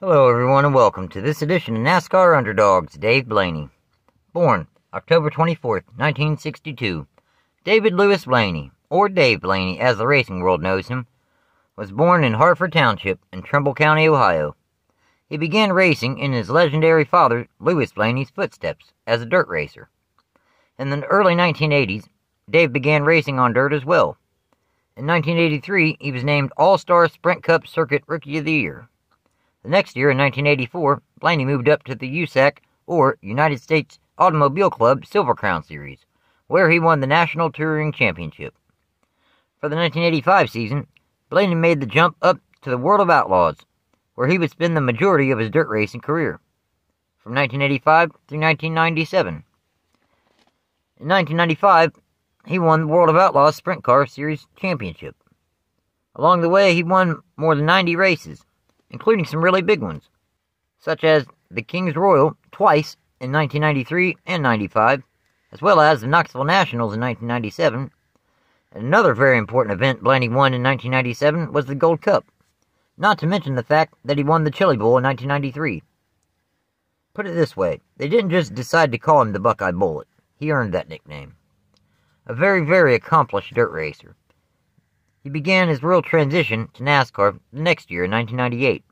Hello everyone and welcome to this edition of NASCAR Underdogs. Dave Blaney. Born October 24th, 1962, David Lewis Blaney, or Dave Blaney as the racing world knows him, was born in Hartford Township in Trimble County, Ohio. He began racing in his legendary father, Lewis Blaney's footsteps as a dirt racer. In the early 1980s, Dave began racing on dirt as well. In 1983, he was named All-Star Sprint Cup Circuit Rookie of the Year. The next year, in 1984, Blaney moved up to the USAC, or United States Automobile Club Silver Crown Series, where he won the National Touring Championship. For the 1985 season, Blaney made the jump up to the World of Outlaws, where he would spend the majority of his dirt racing career, from 1985 through 1997. In 1995, he won the World of Outlaws Sprint Car Series Championship. Along the way, he won more than 90 races, including some really big ones, such as the King's Royal twice in 1993 and 95, as well as the Knoxville Nationals in 1997. And another very important event Blaney won in 1997 was the Gold Cup, not to mention the fact that he won the Chili Bowl in 1993. Put it this way, they didn't just decide to call him the Buckeye Bullet. He earned that nickname. A very, very accomplished dirt racer. He began his real transition to NASCAR the next year in 1998,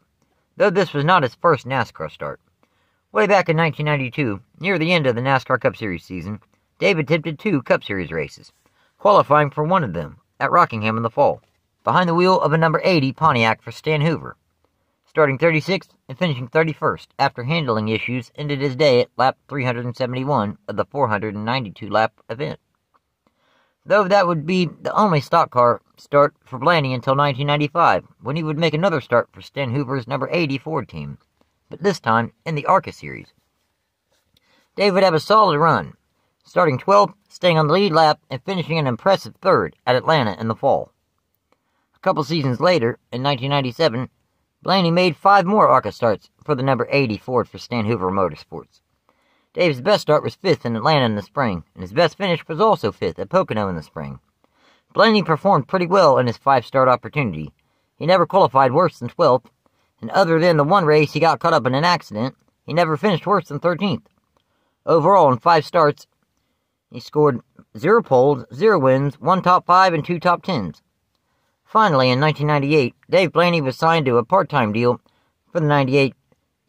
though this was not his first NASCAR start. Way back in 1992, near the end of the NASCAR Cup Series season, Dave attempted 2 Cup Series races, qualifying for one of them at Rockingham in the fall, behind the wheel of a number 80 Pontiac for Stan Hoover. Starting 36th and finishing 31st after handling issues, ended his day at lap 371 of the 492-lap event. Though that would be the only stock car start for Blaney until 1995, when he would make another start for Stan Hoover's number 80 Ford team, but this time in the ARCA Series. Dave would have a solid run, starting 12th, staying on the lead lap, and finishing an impressive 3rd at Atlanta in the fall. A couple seasons later, in 1997, Blaney made 5 more ARCA starts for the number 80 Ford for Stan Hoover Motorsports. Dave's best start was 5th in Atlanta in the spring, and his best finish was also 5th at Pocono in the spring. Blaney performed pretty well in his 5-start opportunity. He never qualified worse than 12th, and other than the one race he got caught up in an accident, he never finished worse than 13th. Overall, in 5 starts, he scored 0 poles, 0 wins, 1 top 5, and 2 top 10s. Finally, in 1998, Dave Blaney was signed to a part-time deal for the 98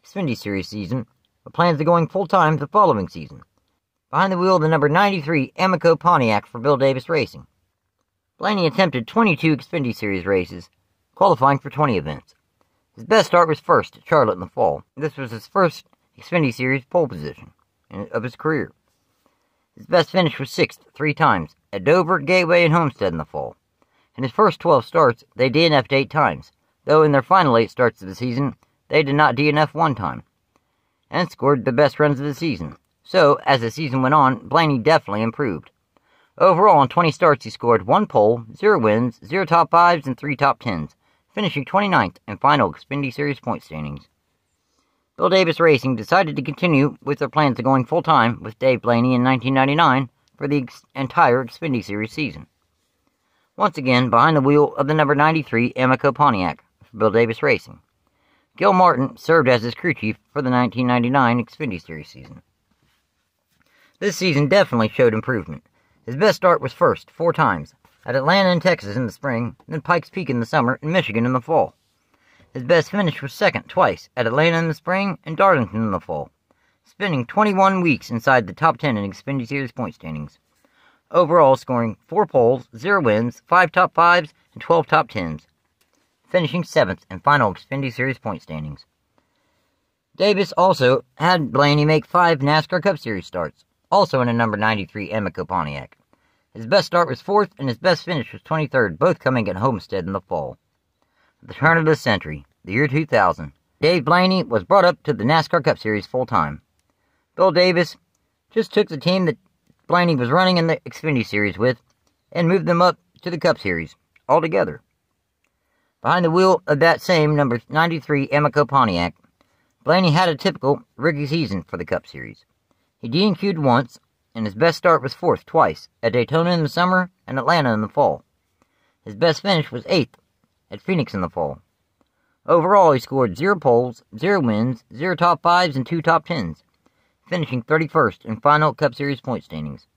Xfinity Series season, with plans of going full-time the following season, behind the wheel of the number 93 Amico Pontiac for Bill Davis Racing. Blaney attempted 22 Xfinity Series races, qualifying for 20 events. His best start was 1st at Charlotte in the fall. This was his first Xfinity Series pole position of his career. His best finish was 6th 3 times, at Dover, Gateway, and Homestead in the fall. In his first 12 starts, they DNF'd 8 times, though in their final 8 starts of the season, they did not DNF 1 time, and scored the best runs of the season. So, as the season went on, Blaney definitely improved. Overall, in 20 starts, he scored 1 pole, 0 wins, 0 top 5s, and 3 top 10s, finishing 29th in final Xfinity Series point standings. Bill Davis Racing decided to continue with their plans of going full-time with Dave Blaney in 1999 for the entire Xfinity Series season. Once again, behind the wheel of the number 93 Amico Pontiac for Bill Davis Racing. Gil Martin served as his crew chief for the 1999 Xfinity Series season. This season definitely showed improvement. His best start was 1st 4 times, at Atlanta and Texas in the spring, then Pikes Peak in the summer, and Michigan in the fall. His best finish was 2nd twice, at Atlanta in the spring and Darlington in the fall, spending 21 weeks inside the top 10 in Xfinity Series point standings. Overall scoring 4 poles, 0 wins, 5 top 5s, and 12 top 10s, finishing 7th in final Xfinity Series point standings. Davis also had Blaney make 5 NASCAR Cup Series starts, also in a number 93 Amico Pontiac. His best start was 4th, and his best finish was 23rd, both coming at Homestead in the fall. At the turn of the century, the year 2000, Dave Blaney was brought up to the NASCAR Cup Series full-time. Bill Davis just took the team that Blaney was running in the Xfinity Series with and moved them up to the Cup Series altogether. Behind the wheel of that same number 93 Amico Pontiac, Blaney had a typical rookie season for the Cup Series. He DNQ'd once, and his best start was 4th twice, at Daytona in the summer and Atlanta in the fall. His best finish was 8th at Phoenix in the fall. Overall, he scored 0 poles, 0 wins, 0 top 5s, and 2 top 10s, finishing 31st in final Cup Series point standings.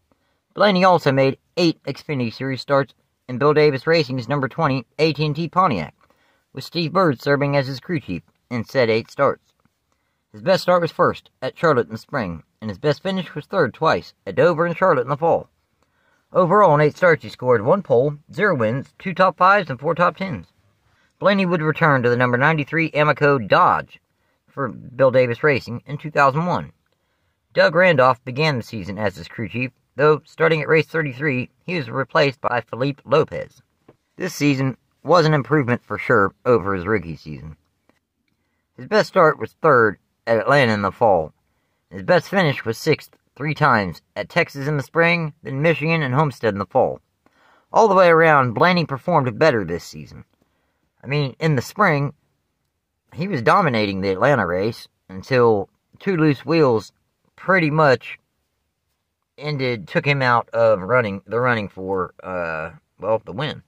Blaney also made 8 Xfinity Series starts in Bill Davis Racing's number 20 AT&T Pontiac, with Steve Byrd serving as his crew chief in said 8 starts. His best start was first at Charlotte in the spring, and his best finish was third twice at Dover and Charlotte in the fall. Overall, in 8 starts, he scored 1 pole, 0 wins, 2 top 5s, and 4 top 10s. Blaney would return to the number 93 Amoco Dodge for Bill Davis Racing in 2001. Doug Randolph began the season as his crew chief, though starting at race 33, he was replaced by Felipe Lopez. This season was an improvement for sure over his rookie season. His best start was third at Atlanta in the fall. His best finish was 6th 3 times at Texas in the spring, then Michigan and Homestead in the fall. All the way around, Blaney performed better this season. In the spring, he was dominating the Atlanta race until 2 loose wheels pretty much took him out of the running for, the win.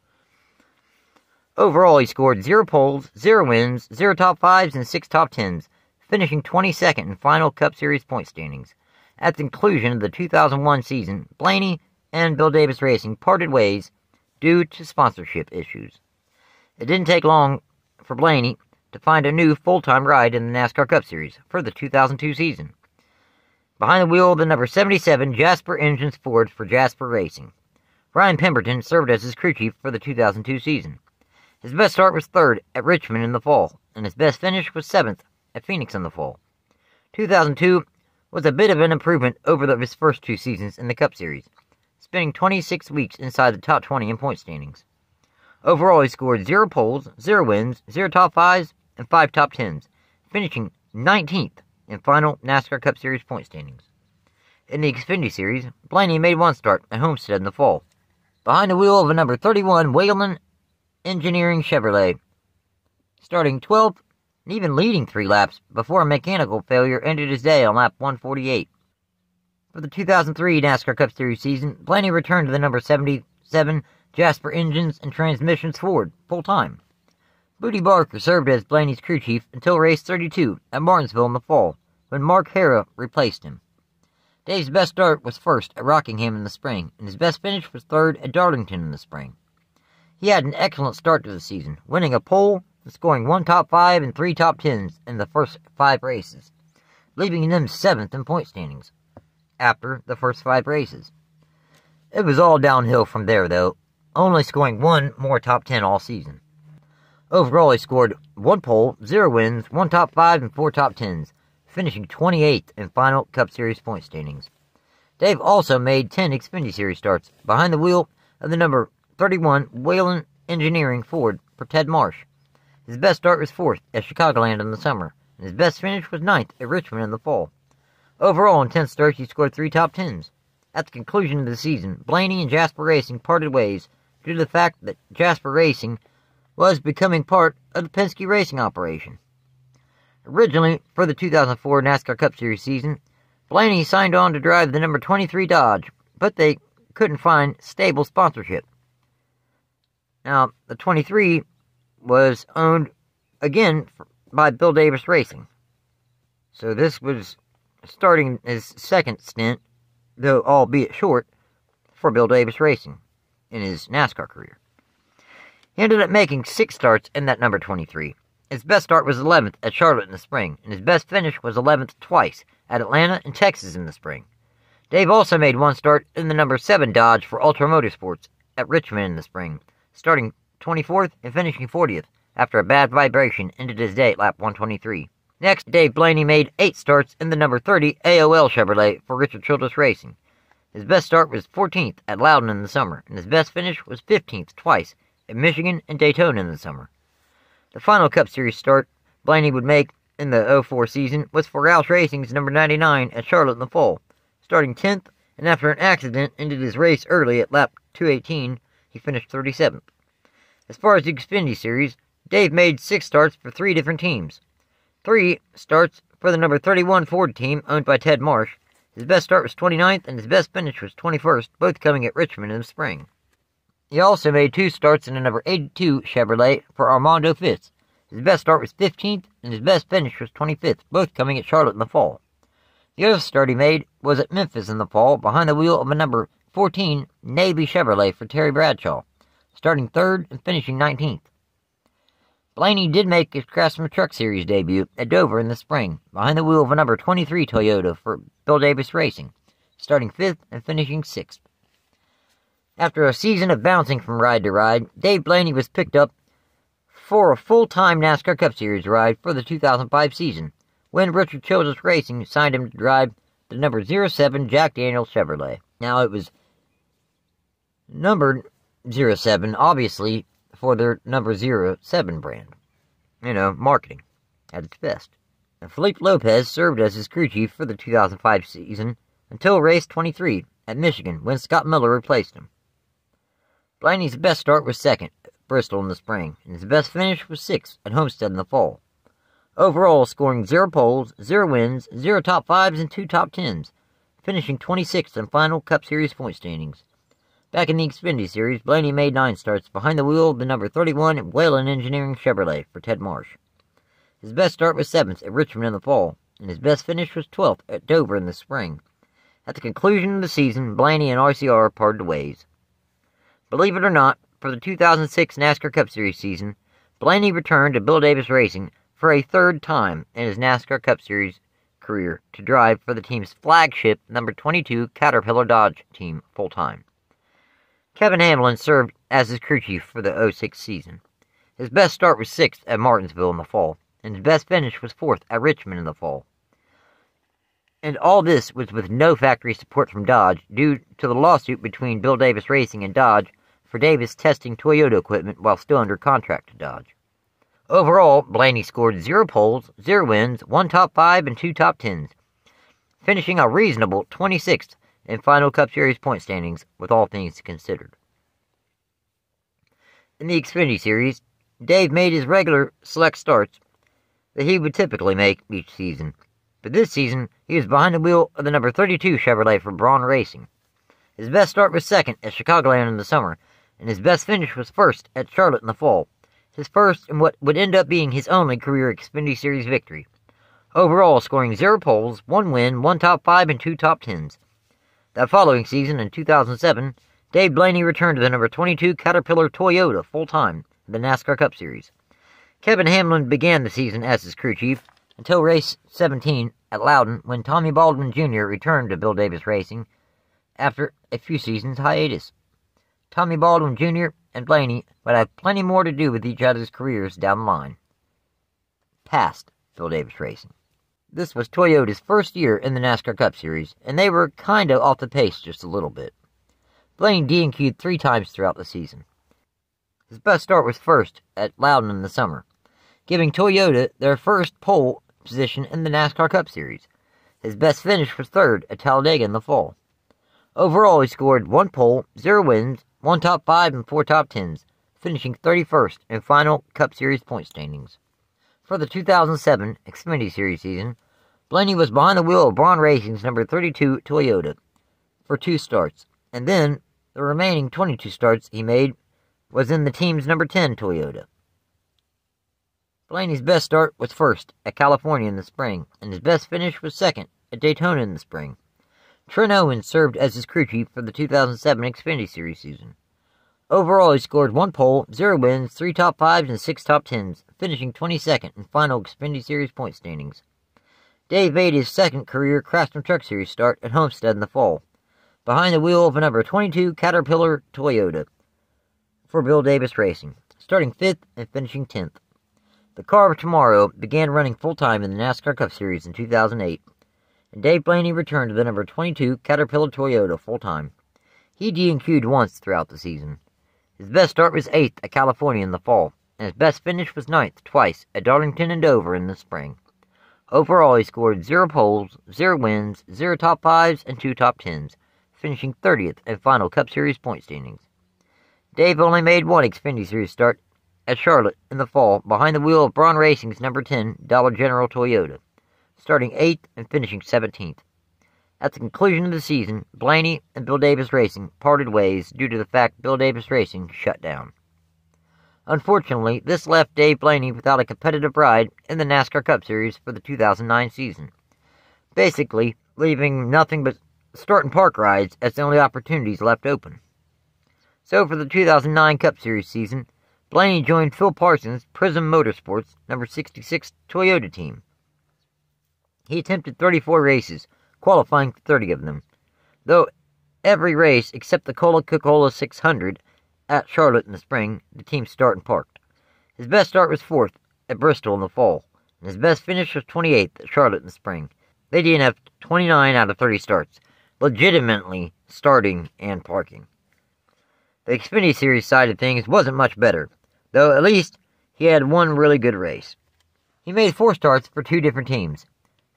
Overall, he scored 0 poles, 0 wins, 0 top 5s, and 6 top 10s, finishing 22nd in final Cup Series point standings. At the conclusion of the 2001 season, Blaney and Bill Davis Racing parted ways due to sponsorship issues. It didn't take long for Blaney to find a new full-time ride in the NASCAR Cup Series for the 2002 season. Behind the wheel of the number 77 Jasper Engines Ford for Jasper Racing. Ryan Pemberton served as his crew chief for the 2002 season. His best start was third at Richmond in the fall, and his best finish was 7th at Phoenix in the fall. 2002 was a bit of an improvement over his first 2 seasons in the Cup Series, spending 26 weeks inside the top 20 in point standings. Overall, he scored 0 poles, 0 wins, 0 top 5s, and 5 top 10s, finishing 19th in final NASCAR Cup Series point standings. In the Xfinity Series, Blaney made 1 start at Homestead in the fall, behind the wheel of a number 31 Whelen Engineering Chevrolet, starting 12th and even leading 3 laps before a mechanical failure ended his day on lap 148. For the 2003 NASCAR Cup Series season, Blaney returned to the number 77 Jasper Engines and Transmissions Ford full-time. Booty Barker served as Blaney's crew chief until race 32 at Martinsville in the fall, when Mark Hara replaced him. Dave's best start was first at Rockingham in the spring, and his best finish was third at Darlington in the spring. He had an excellent start to the season, winning a pole and scoring 1 top 5 and 3 top 10s in the first 5 races, leaving him 7th in point standings after the first 5 races. It was all downhill from there, though, only scoring 1 more top 10 all season. Overall, he scored 1 pole, 0 wins, 1 top 5, and 4 top 10s, finishing 28th in final Cup Series point standings. Dave also made 10 Xfinity Series starts behind the wheel of the number 31 Whelen Engineering Ford for Ted Marsh. His best start was 4th at Chicagoland in the summer, and his best finish was 9th at Richmond in the fall. Overall, in 10 starts, he scored 3 top 10s. At the conclusion of the season, Blaney and Jasper Racing parted ways due to the fact that Jasper Racing was becoming part of the Penske Racing operation. Originally, for the 2004 NASCAR Cup Series season, Blaney signed on to drive the number 23 Dodge, but they couldn't find stable sponsorship. Now, the 23 was owned again by Bill Davis Racing. So this was starting his second stint, though albeit short, for Bill Davis Racing in his NASCAR career. He ended up making 6 starts in that number 23. His best start was 11th at Charlotte in the spring, and his best finish was 11th twice at Atlanta and Texas in the spring. Dave also made 1 start in the number 7 Dodge for Ultra Motorsports at Richmond in the spring, starting 24th and finishing 40th after a bad vibration ended his day at lap 123. Next, Dave Blaney made 8 starts in the number 30 AOL Chevrolet for Richard Childress Racing. His best start was 14th at Loudon in the summer, and his best finish was 15th twice at Michigan and Daytona in the summer. The final Cup Series start Blaney would make in the 04 season was for Roush Racing's number 99 at Charlotte in the fall, starting 10th, and after an accident ended his race early at lap 218, he finished 37th. As far as the Xfinity Series, Dave made 6 starts for 3 different teams. 3 starts for the number 31 Ford team owned by Ted Marsh. His best start was 29th, and his best finish was 21st, both coming at Richmond in the spring. He also made 2 starts in the number 82 Chevrolet for Armando Fitz. His best start was 15th, and his best finish was 25th, both coming at Charlotte in the fall. The other start he made was at Memphis in the fall, behind the wheel of a number 14 Navy Chevrolet for Terry Bradshaw, starting 3rd and finishing 19th. Blaney did make his Craftsman Truck Series debut at Dover in the spring, behind the wheel of a number 23 Toyota for Bill Davis Racing, starting 5th and finishing 6th. After a season of bouncing from ride to ride, Dave Blaney was picked up for a full-time NASCAR Cup Series ride for the 2005 season, when Richard Childress Racing signed him to drive the number 07 Jack Daniels Chevrolet. Now, it was numbered 07, obviously, for their number 07 brand. Marketing at its best. And Felipe Lopez served as his crew chief for the 2005 season until race 23 at Michigan, when Scott Miller replaced him. Blaney's best start was 2nd at Bristol in the spring, and his best finish was 6th at Homestead in the fall. Overall, scoring 0 poles, 0 wins, 0 top 5s, and 2 top 10s, finishing 26th in final Cup Series point standings. Back in the Xfinity Series, Blaney made 9 starts behind the wheel of the number 31 Whalen Engineering Chevrolet for Ted Marsh. His best start was 7th at Richmond in the fall, and his best finish was 12th at Dover in the spring. At the conclusion of the season, Blaney and RCR parted ways. Believe it or not, for the 2006 NASCAR Cup Series season, Blaney returned to Bill Davis Racing for a 3rd time in his NASCAR Cup Series career to drive for the team's flagship number 22 Caterpillar Dodge team full-time. Kevin Hamlin served as his crew chief for the 06 season. His best start was 6th at Martinsville in the fall, and his best finish was 4th at Richmond in the fall. And all this was with no factory support from Dodge due to the lawsuit between Bill Davis Racing and Dodge for Davis testing Toyota equipment while still under contract to Dodge. Overall, Blaney scored 0 poles, 0 wins, 1 top 5, and 2 top 10s, finishing a reasonable 26th in final Cup Series point standings with all things considered. In the Xfinity Series, Dave made his regular select starts that he would typically make each season, but this season he was behind the wheel of the number 32 Chevrolet for Braun Racing. His best start was 2nd at Chicagoland in the summer, and his best finish was 1st at Charlotte in the fall, his first and what would end up being his only career Xfinity Series victory. Overall, scoring 0 poles, 1 win, 1 top 5, and 2 top 10s. That following season, in 2007, Dave Blaney returned to the number 22 Caterpillar Toyota full-time in the NASCAR Cup Series. Kevin Hamlin began the season as his crew chief until race 17 at Loudon, when Tommy Baldwin Jr. returned to Bill Davis Racing after a few seasons hiatus. Tommy Baldwin Jr. and Blaney would have plenty more to do with each other's careers down the line, past Bill Davis Racing. This was Toyota's first year in the NASCAR Cup Series, and they were kinda off the pace just a little bit. Blaney DNQ'd 3 times throughout the season. His best start was 1st at Loudon in the summer, giving Toyota their first pole position in the NASCAR Cup Series. His best finish was 3rd at Talladega in the fall. Overall, he scored 1 pole, 0 wins, 1 top 5, and 4 top 10s, finishing 31st in final Cup Series point standings. For the 2007 Xfinity Series season, Blaney was behind the wheel of Braun Racing's number 32 Toyota for 2 starts, and then the remaining 22 starts he made was in the team's number 10 Toyota. Blaney's best start was 1st at California in the spring, and his best finish was 2nd at Daytona in the spring. Trent Owens served as his crew chief for the 2007 Xfinity Series season. Overall, he scored 1 pole, 0 wins, 3 top 5s, and 6 top 10s, finishing 22nd in final Xfinity Series point standings. Dave made his 2nd career Craftsman Truck Series start at Homestead in the fall, behind the wheel of a number 22 Caterpillar Toyota for Bill Davis Racing, starting 5th and finishing 10th. The car of tomorrow began running full-time in the NASCAR Cup Series in 2008, and Dave Blaney returned to the number 22 Caterpillar Toyota full-time. He DNQ'd once throughout the season. His best start was 8th at California in the fall, and his best finish was 9th twice at Darlington and Dover in the spring. Overall, he scored 0 poles, 0 wins, 0 top 5s, and 2 top 10s, finishing 30th in final Cup Series point standings. Dave only made 1 Xfinity Series start at Charlotte in the fall, behind the wheel of Braun Racing's number 10 Dollar General Toyota, starting 8th and finishing 17th. At the conclusion of the season, Blaney and Bill Davis Racing parted ways due to the fact Bill Davis Racing shut down. Unfortunately, this left Dave Blaney without a competitive ride in the NASCAR Cup Series for the 2009 season, basically leaving nothing but start and park rides as the only opportunities left open. So for the 2009 Cup Series season, Blaney joined Phil Parsons' Prism Motorsports number 66 Toyota team. He attempted 34 races, qualifying for 30 of them, though every race except the Coca-Cola 600 at Charlotte in the spring, the team start and parked. His best start was 4th at Bristol in the fall, and his best finish was 28th at Charlotte in the spring. They DNF'd 29 out of 30 starts, legitimately starting and parking. The Xfinity Series side of things wasn't much better, though at least he had one really good race. He made 4 starts for 2 different teams,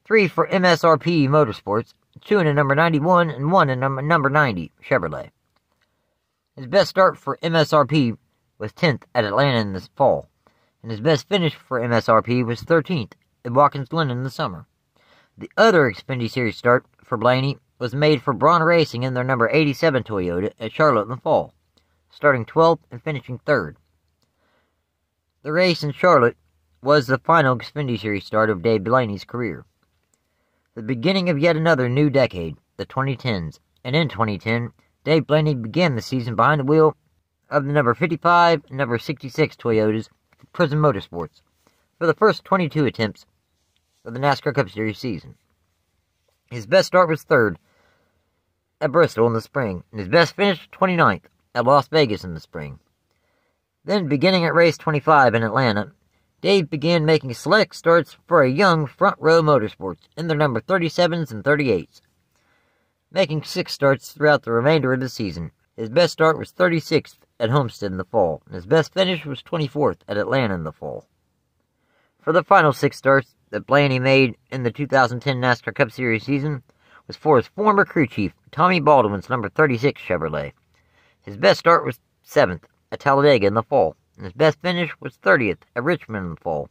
3 for MSRP Motorsports, 2 in a number 91 and 1 in a number 90 Chevrolet. His best start for MSRP was 10th at Atlanta in the fall, and his best finish for MSRP was 13th at Watkins Glen in the summer. The other Xfinity Series start for Blaney was made for Braun Racing in their number 87 Toyota at Charlotte in the fall, starting 12th and finishing 3rd. The race in Charlotte was the final Xfinity Series start of Dave Blaney's career. The beginning of yet another new decade, the 2010s, and in 2010, Dave Blaney began the season behind the wheel of the number 55 and number 66 Toyotas for Prism Motorsports for the first 22 attempts of the NASCAR Cup Series season. His best start was 3rd at Bristol in the spring, and his best finish 29th at Las Vegas in the spring. Then, beginning at race 25 in Atlanta, Dave began making select starts for a young Front Row Motorsports in their number 37s and 38s, making 6 starts throughout the remainder of the season. His best start was 36th at Homestead in the fall, and his best finish was 24th at Atlanta in the fall. For the final 6 starts that Blaney made in the 2010 NASCAR Cup Series season was for his former crew chief, Tommy Baldwin's number 36 Chevrolet. His best start was 7th at Talladega in the fall, and his best finish was 30th at Richmond in the fall.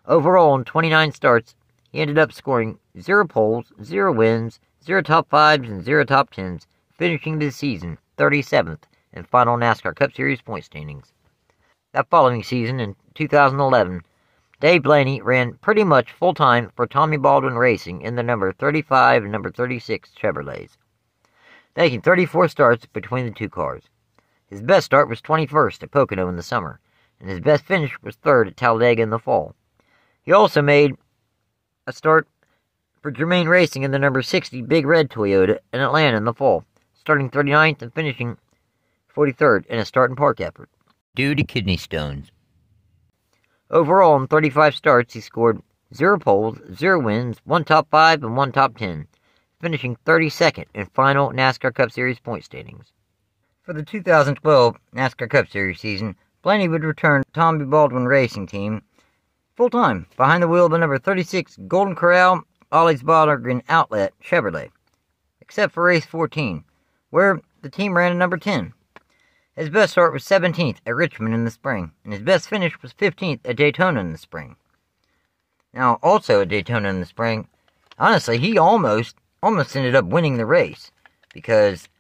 Overall, in 29 starts, he ended up scoring 0 poles, 0 wins, 0 top 5s, and 0 top 10s, finishing the season 37th in final NASCAR Cup Series point standings. That following season, in 2011, Dave Blaney ran pretty much full-time for Tommy Baldwin Racing in the number 35 and number 36 Chevrolets, making 34 starts between the 2 cars. His best start was 21st at Pocono in the summer, and his best finish was 3rd at Talladega in the fall. He also made a start for Germain Racing in the number 60 Big Red Toyota in Atlanta in the fall, starting 39th and finishing 43rd in a start and park effort, due to kidney stones. Overall, in 35 starts, he scored 0 poles, 0 wins, 1 top 5, and 1 top 10, finishing 32nd in final NASCAR Cup Series point standings. For the 2012 NASCAR Cup Series season, Blaney would return to Tommy Baldwin Racing Team full-time behind the wheel of the number 36 Golden Corral Ollie's Bargain Outlet Chevrolet, except for race 14, where the team ran at number 10. His best start was 17th at Richmond in the spring, and his best finish was 15th at Daytona in the spring. Now, also at Daytona in the spring, honestly, he almost ended up winning the race, because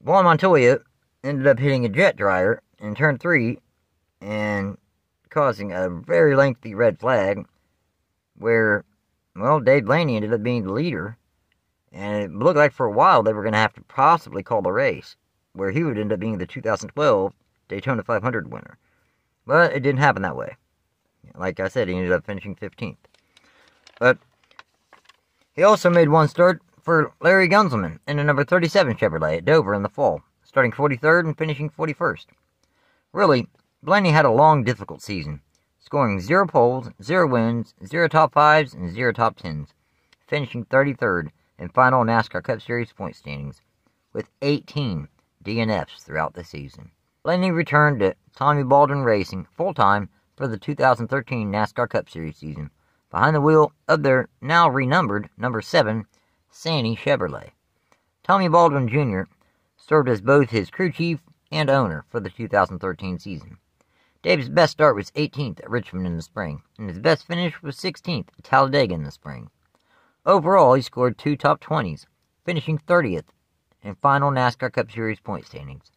Juan Montoya ended up hitting a jet dryer in turn 3 and causing a very lengthy red flag where, well, Dave Blaney ended up being the leader, and it looked like for a while they were going to have to possibly call the race, where he would end up being the 2012 Daytona 500 winner. But it didn't happen that way. Like I said, he ended up finishing 15th. But he also made 1 start for Larry Gunzelman in the number 37 Chevrolet at Dover in the fall, starting 43rd and finishing 41st. Really, Blaney had a long, difficult season, scoring 0 poles, 0 wins, 0 top 5s, and 0 top 10s, finishing 33rd in final NASCAR Cup Series point standings, with 18 DNFs throughout the season. Blaney returned to Tommy Baldwin Racing full-time for the 2013 NASCAR Cup Series season, behind the wheel of their now renumbered number 7 Sandy Chevrolet. Tommy Baldwin Jr. served as both his crew chief and owner for the 2013 season. Dave's best start was 18th at Richmond in the spring, and his best finish was 16th at Talladega in the spring. Overall, he scored 2 top 20s, finishing 30th in final NASCAR Cup Series point standings.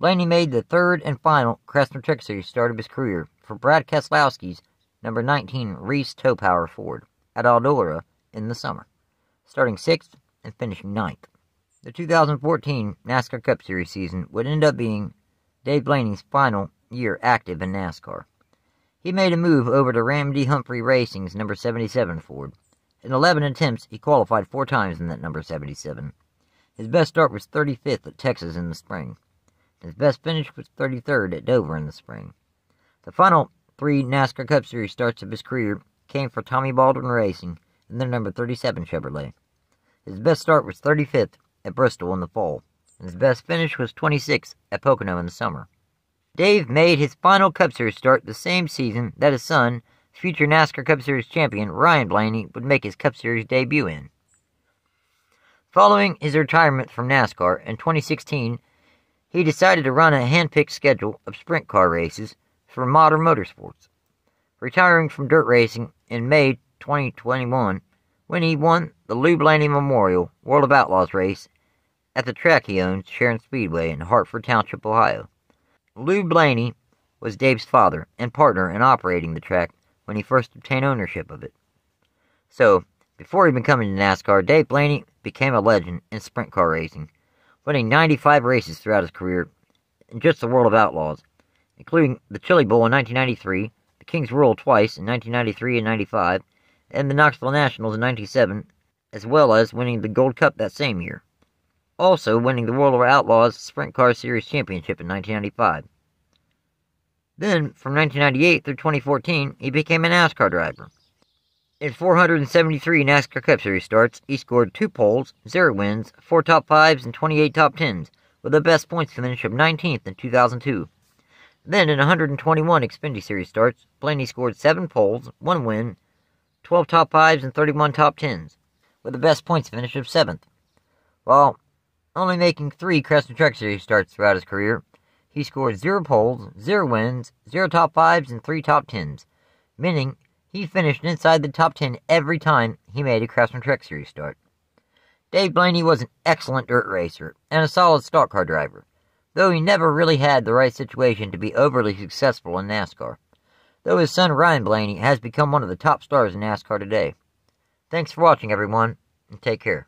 Blaney made the third and final Craftsman Truck Series start of his career for Brad Keselowski's number 19 Reese Tow Power Ford at Eldora in the summer, starting 6th and finishing 9th. The 2014 NASCAR Cup Series season would end up being Dave Blaney's final year active in NASCAR. He made a move over to Ram D. Humphrey Racing's number 77 Ford. In 11 attempts, he qualified 4 times in that number 77. His best start was 35th at Texas in the spring. His best finish was 33rd at Dover in the spring. The final 3 NASCAR Cup Series starts of his career came for Tommy Baldwin Racing in their number 37 Chevrolet. His best start was 35th at Bristol in the fall, and his best finish was 26th at Pocono in the summer. Dave made his final Cup Series start the same season that his son, future NASCAR Cup Series champion Ryan Blaney, would make his Cup Series debut in. Following his retirement from NASCAR in 2016, he decided to run a hand-picked schedule of sprint car races for Modern Motorsports, retiring from dirt racing in May 2021 when he won the Lou Blaney Memorial World of Outlaws race at the track he owns, Sharon Speedway in Hartford Township, Ohio. Lou Blaney was Dave's father and partner in operating the track when he first obtained ownership of it. So, before he becoming to NASCAR, Dave Blaney became a legend in sprint car racing, winning 95 races throughout his career in just the World of Outlaws, including the Chili Bowl in 1993, the King's Royal twice in 1993 and 95, and the Knoxville Nationals in 97, as well as winning the Gold Cup that same year. Also winning the World of Outlaws Sprint Car Series Championship in 1995. Then, from 1998 through 2014, he became a NASCAR driver. In 473 NASCAR Cup Series starts, he scored 2 poles, 0 wins, 4 top 5s, and 28 top 10s, with a best points finish of 19th in 2002. Then, in 121 Xfinity Series starts, Blaney scored 7 poles, 1 win, 12 top 5s, and 31 top 10s, with a best points finish of 7th. While only making 3 Craftsman Truck Series starts throughout his career, he scored 0 poles, 0 wins, 0 top 5s, and 3 top 10s, meaning he finished inside the top 10 every time he made a Craftsman Truck Series start. Dave Blaney was an excellent dirt racer and a solid stock car driver, though he never really had the right situation to be overly successful in NASCAR, though his son Ryan Blaney has become one of the top stars in NASCAR today. Thanks for watching, everyone, and take care.